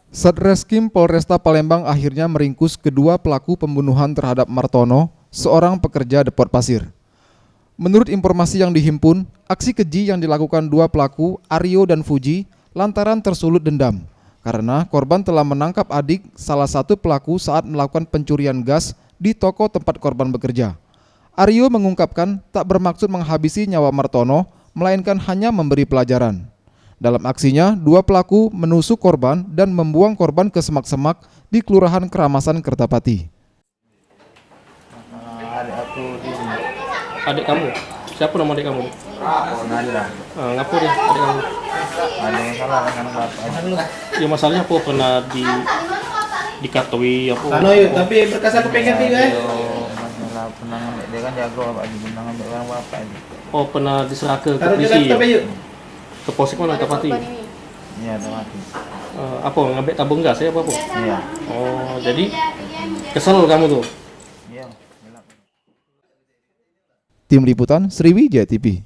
Satreskrim Polresta Palembang akhirnya meringkus kedua pelaku pembunuhan terhadap Martono, seorang pekerja depot pasir. Menurut informasi yang dihimpun, aksi keji yang dilakukan dua pelaku, Aryo dan Fuji, lantaran tersulut dendam. Karena korban telah menangkap adik salah satu pelaku saat melakukan pencurian gas di toko tempat korban bekerja. Aryo mengungkapkan tak bermaksud menghabisi nyawa Martono, melainkan hanya memberi pelajaran. Dalam aksinya, dua pelaku menusuk korban dan membuang korban ke semak-semak di Kelurahan Keramasan, Kertapati. Adik aku di Adik kamu? Siapa nama adik kamu? Nanda. Ngapa dia adik kamu? Ada masalah dengan bapak. Ya masalahnya apa pernah dikatui apa? Tapi berkas aku pengen juga. Masalah pernah ngambil dia kan jago bapak pernah ngambil barang bapak. Oh pernah diserah ke Taruh polisi juga ya? yuk. Ke Polsek mana Kertapati? Iya, mati. Apa ngambil tabung gas ya apa? Iya. Oh jadi kesel kamu tuh? Iya. Tim Liputan Sriwijaya TV.